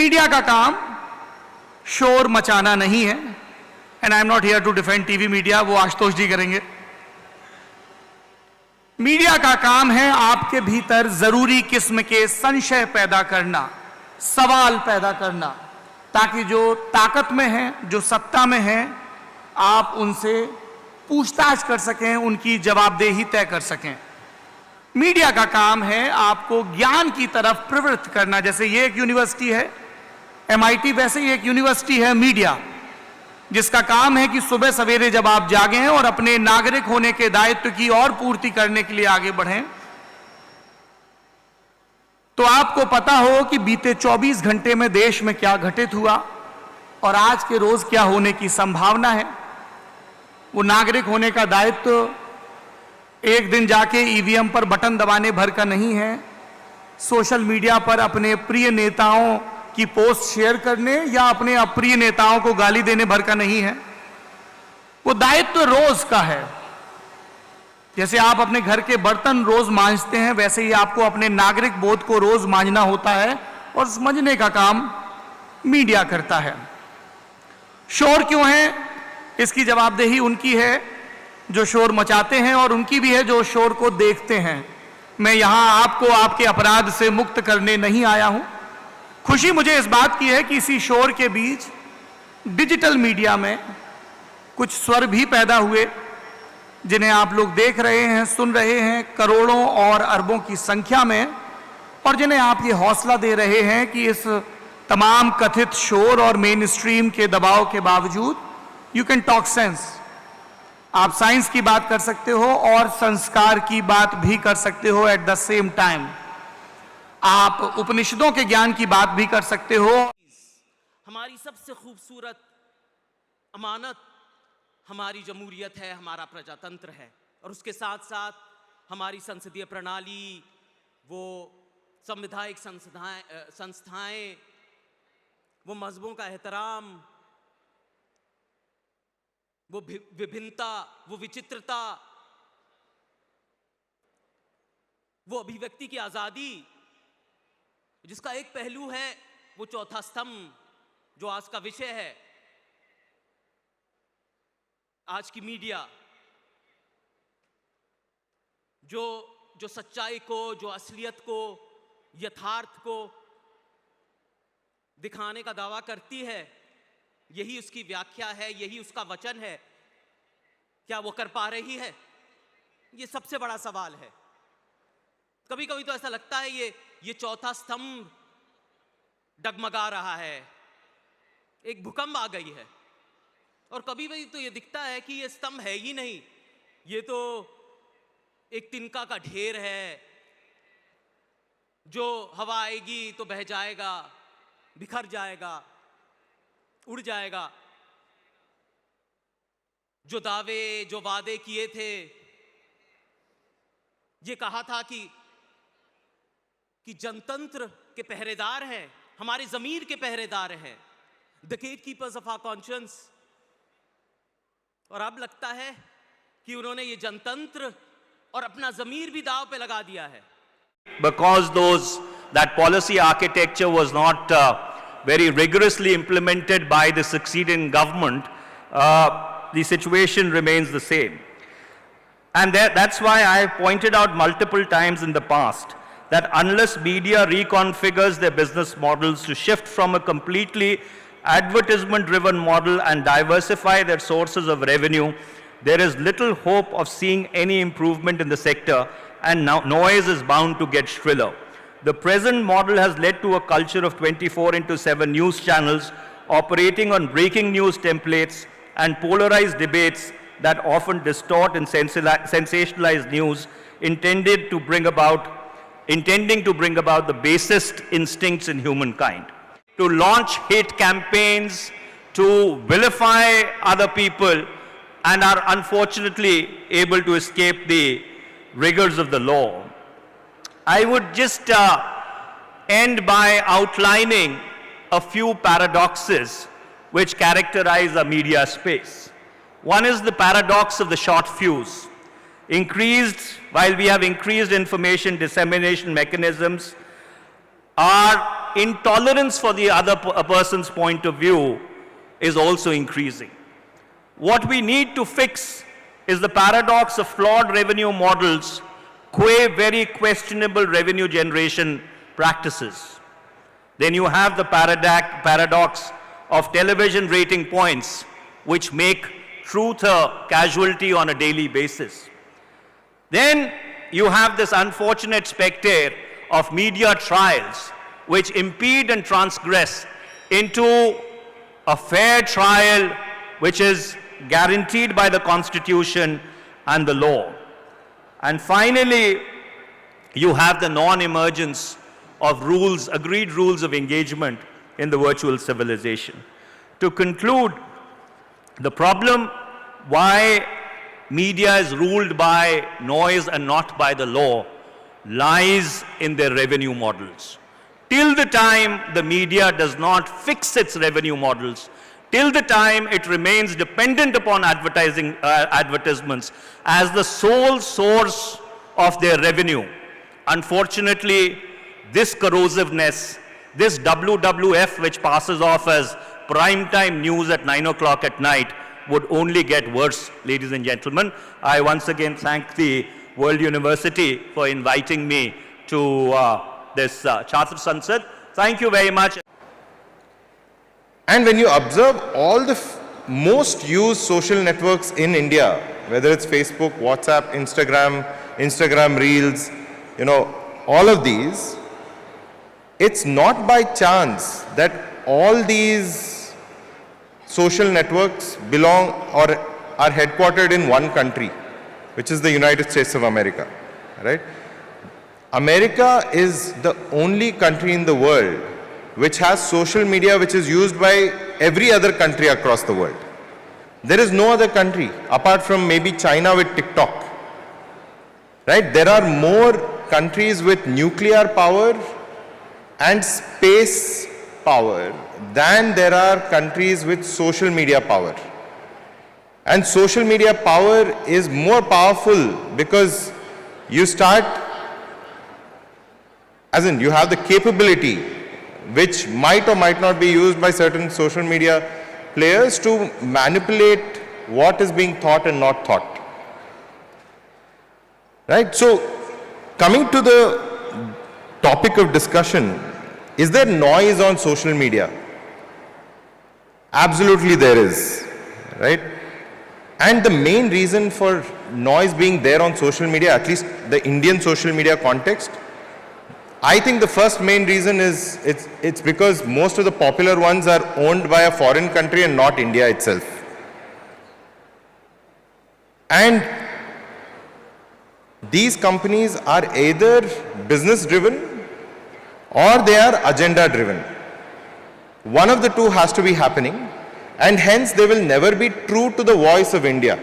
Media का काम शोर मचाना नहीं है, and I am not here to defend TV media, वो आशुतोष जी करेंगे। मीडिया का काम है आपके भीतर जरूरी किस्म के संशय पैदा करना, सवाल पैदा करना, ताकि जो ताकत में है, जो सत्ता में है, आप उनसे पूछताछ कर सकें, उनकी जवाबदेही तय कर सकें। मीडिया का काम है आपको ज्ञान की तरफ प्रवृत्त करना। जैसे ये एक यूनिवर्सिटी है MIT, वैसे ही एक यूनिवर्सिटी है मीडिया, जिसका काम है कि सुबह सवेरे जब आप जागें और अपने नागरिक होने के दायित्व की और पूर्ति करने के लिए आगे बढ़ें, तो आपको पता हो कि बीते 24 घंटे में देश में क्या घटित हुआ और आज के रोज क्या होने की संभावना है। वो नागरिक होने का दायित्व एक दिन जाके EVM पर बटन दबाने भर का नहीं है, सोशल मीडिया पर अपने प्रिय नेताओं की पोस्ट शेयर करने या अपने अप्रिय नेताओं को गाली देने भर का नहीं है। वो दायित्व रोज का है। जैसे आप अपने घर के बर्तन रोज मांजते हैं, वैसे ही आपको अपने नागरिक बोध को रोज मांजना होता है, और समझने का काम मीडिया करता है। शोर क्यों है, इसकी जवाबदेही उनकी है जो शोर मचाते हैं, और उनकी भी है जो शोर को देखते हैं। मैं यहां आपको आपके अपराध से मुक्त करने नहीं आया हूं। खुशी मुझे इस बात की है कि इसी शोर के बीच डिजिटल मीडिया में कुछ स्वर भी पैदा हुए, जिन्हें आप लोग देख रहे हैं, सुन रहे हैं, करोड़ों और अरबों की संख्या में, और जिन्हें आप ये हौसला दे रहे हैं कि इस तमाम कथित शोर और मेन स्ट्रीम के दबाव के बावजूद यू कैन टॉक सेंस। आप साइंस की बात कर सकते हो और संस्कार की बात भी कर सकते हो एट द सेम टाइम। आप उपनिषदों के ज्ञान की बात भी कर सकते हो। हमारी सबसे खूबसूरत अमानत हमारी जमहूरियत है, हमारा प्रजातंत्र है, और उसके साथ साथ हमारी संसदीय प्रणाली, वो संवैधानिक संस्थाएं, वो मजहबों का एहतराम, वो विभिन्नता, वो विचित्रता, वो अभिव्यक्ति की आजादी, जिसका एक पहलू है वो चौथा स्तंभ, जो आज का विषय है, आज की मीडिया, जो सच्चाई को, जो असलियत को, यथार्थ को दिखाने का दावा करती है। यही उसकी व्याख्या है, यही उसका वचन है। क्या वो कर पा रही है? ये सबसे बड़ा सवाल है। कभी कभी तो ऐसा लगता है ये चौथा स्तंभ डगमगा रहा है, एक भूकंप आ गई है। और कभी कभी तो ये दिखता है कि ये स्तंभ है ही नहीं, ये तो एक तिनका का ढेर है, जो हवा आएगी तो बह जाएगा, बिखर जाएगा, उड़ जाएगा। जो दावे, जो वादे किए थे, ये कहा था कि जनतंत्र के पहरेदार हैं, हमारे जमीर के पहरेदार हैं, the gatekeepers of our conscience. और अब लगता है कि उन्होंने ये जनतंत्र और अपना जमीर भी दाव पे लगा दिया है। Because that policy architecture was not very rigorously implemented by the succeeding government, the situation remains the same. And that's why I have pointed out multiple times in the past that unless media reconfigures their business models to shift from a completely advertisement-driven model and diversify their sources of revenue, there is little hope of seeing any improvement in the sector, and now noise is bound to get shriller. The present model has led to a culture of 24/7 news channels operating on breaking news templates and polarized debates that often distort and sensationalize news, intending to bring about the basest instincts in humankind. To launch hate campaigns, to vilify other people, and are unfortunately able to escape the rigors of the law. I would just end by outlining a few paradoxes which characterize our media space. One is the paradox of the short fuse. While we have increased information dissemination mechanisms, our intolerance for the other person's point of view is also increasing. What we need to fix is the paradox of flawed revenue models qua very questionable revenue generation practices. Then you have the paradox of television rating points, which make truth a casualty on a daily basis. Then you have this unfortunate specter of media trials, which impede and transgress into a fair trial which is guaranteed by the Constitution and the law. And finally, you have the non-emergence of rules, agreed rules of engagement in the virtual civilization. To conclude, the problem why media is ruled by noise and not by the law lies in their revenue models. Till the time the media does not fix its revenue models, till the time it remains dependent upon advertisements as the sole source of their revenue, unfortunately, this corrosiveness, this WWF which passes off as primetime news at 9 o'clock at night would only get worse, ladies and gentlemen. I once again thank the World University for inviting me to this Chhatra Sansad. Thank you very much. And when you observe all the most used social networks in India, whether it's Facebook, WhatsApp, Instagram Reels, all of these, it's not by chance that all these social networks belong or are headquartered in one country, which is the United States of America, right? America is the only country in the world which has social media which is used by every other country across the world. There is no other country apart from maybe China with TikTok, right? There are more countries with nuclear power and space power than there are countries with social media power. And social media power is more powerful because you start, as in you have the capability which might or might not be used by certain social media players to manipulate what is being thought and not thought. Right? So, coming to the topic of discussion, is there noise on social media? Absolutely there is, right? And the main reason for noise being there on social media, at least the Indian social media context, I think the first main reason is it's because most of the popular ones are owned by a foreign country and not India itself. And these companies are either business driven or they are agenda driven. One of the two has to be happening, and hence they will never be true to the voice of India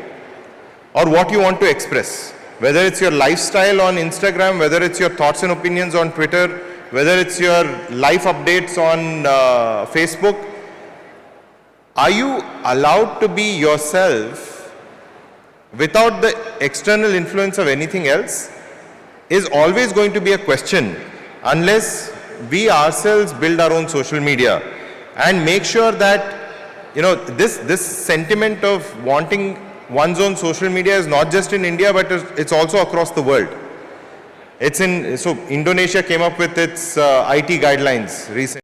or what you want to express. Whether it's your lifestyle on Instagram, whether it's your thoughts and opinions on Twitter, whether it's your life updates on Facebook, are you allowed to be yourself without the external influence of anything else? Is always going to be a question unless we ourselves build our own social media and make sure that this sentiment of wanting one's own social media is not just in India, but it's also across the world. So Indonesia came up with its IT guidelines recently.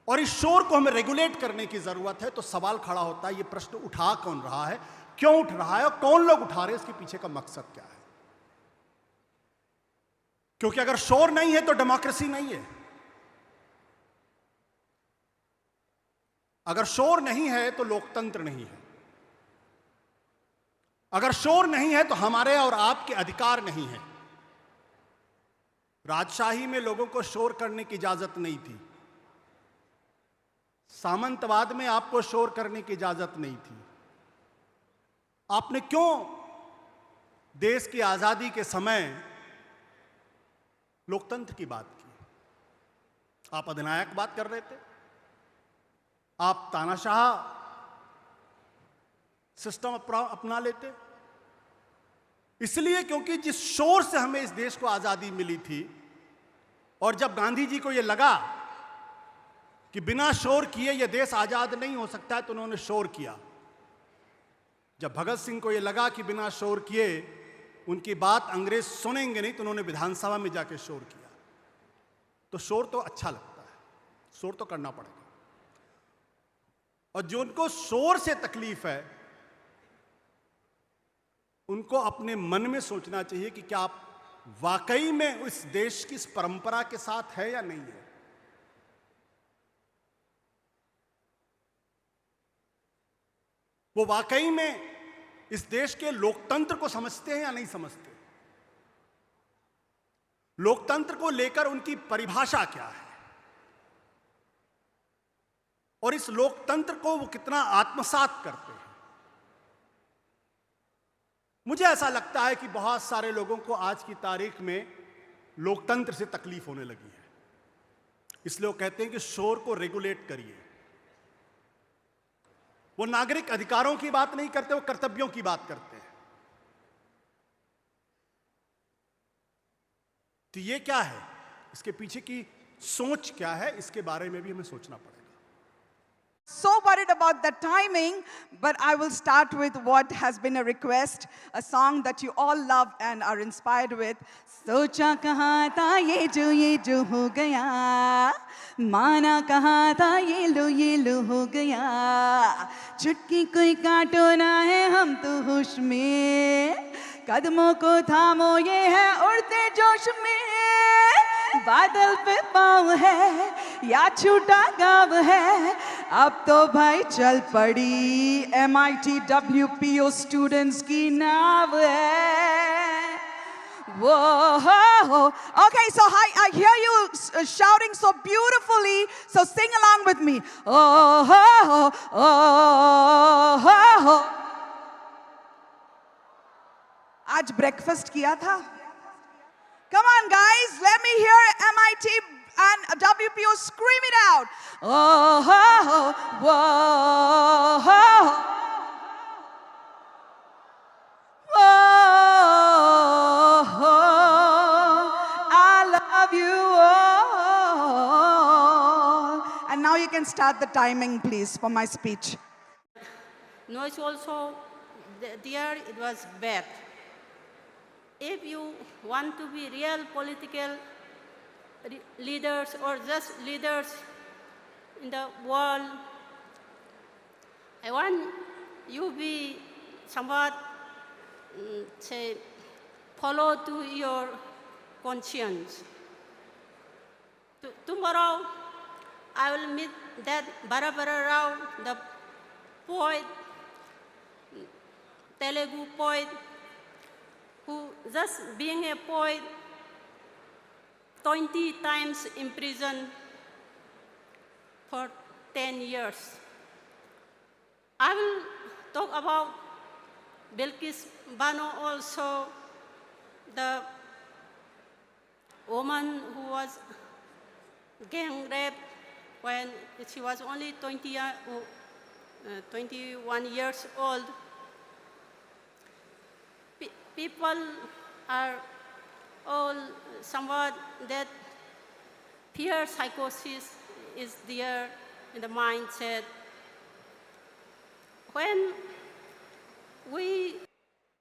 और इस शोर को हमें regulate करने की जरूरत है। तो सवाल खड़ा होता है, ये प्रश्न उठा कौन रहा है, क्यों उठ रहा है और कौन लोग उठा रहे हैं, इसके पीछे का मकसद क्या है? क्योंकि अगर शोर नहीं है तो डेमोक्रेसी नहीं है। अगर शोर नहीं है तो लोकतंत्र नहीं है। अगर शोर नहीं है तो हमारे और आपके अधिकार नहीं है। राजशाही में लोगों को शोर करने की इजाजत नहीं थी। सामंतवाद में आपको शोर करने की इजाजत नहीं थी। आपने क्यों देश की आजादी के समय लोकतंत्र की बात की? आप अधिनायक बात कर रहे थे, आप तानाशाह सिस्टम अपना लेते। इसलिए क्योंकि जिस शोर से हमें इस देश को आजादी मिली थी और जब गांधी जी को यह लगा कि बिना शोर किए यह देश आजाद नहीं हो सकता है तो उन्होंने शोर किया। जब भगत सिंह को यह लगा कि बिना शोर किए उनकी बात अंग्रेज सुनेंगे नहीं तो उन्होंने विधानसभा में जाके शोर किया। तो शोर तो अच्छा लगता है, शोर तो करना पड़ेगा। और जो उनको शोर से तकलीफ है उनको अपने मन में सोचना चाहिए कि क्या आप वाकई में इस देश की इस परंपरा के साथ है या नहीं है। वो वाकई में इस देश के लोकतंत्र को समझते हैं या नहीं समझते। लोकतंत्र को लेकर उनकी परिभाषा क्या है और इस लोकतंत्र को वो कितना आत्मसात करते हैं। मुझे ऐसा लगता है कि बहुत सारे लोगों को आज की तारीख में लोकतंत्र से तकलीफ होने लगी है, इसलिए वो कहते हैं कि शोर को रेगुलेट करिए। वो नागरिक अधिकारों की बात नहीं करते, वो कर्तव्यों की बात करते हैं। तो ये क्या है, इसके पीछे की सोच क्या है, इसके बारे में भी हमें सोचना पड़ेगा। So worried about the timing, but I will start with what has been a request, a song that you all love and are inspired with. सोचा कहाँ था ये जो हो गया, माना कहाँ था ये लो हो गया, चुटकी कोई काटो ना है हम तो होश में, कदमों को थामो ये है उड़ते जोश में, बादल पे पाँव है या छूटा गाँव है, अब तो भाई चल पड़ी MIT WPO स्टूडेंट्स की नाव है। Whoa. Okay, so I hear you shouting so beautifully, so sing along with me. आज ब्रेकफास्ट किया था? Come on guys, let me hear MIT and WPO scream it out. I love you all. And now you can start the timing, please, for my speech. Noise also, there it was bad. If you want to be real political leaders or just leaders in the world, I want you be somewhat, say, follow to your conscience. Tomorrow, I will meet that Bara Rao, the poet, Telugu poet, who just being a poet, 20 times in prison for 10 years. I will talk about Bilkis Bano also, the woman who was gang raped when she was only 21 years old. People are all somewhat that fear psychosis is there in the mindset. When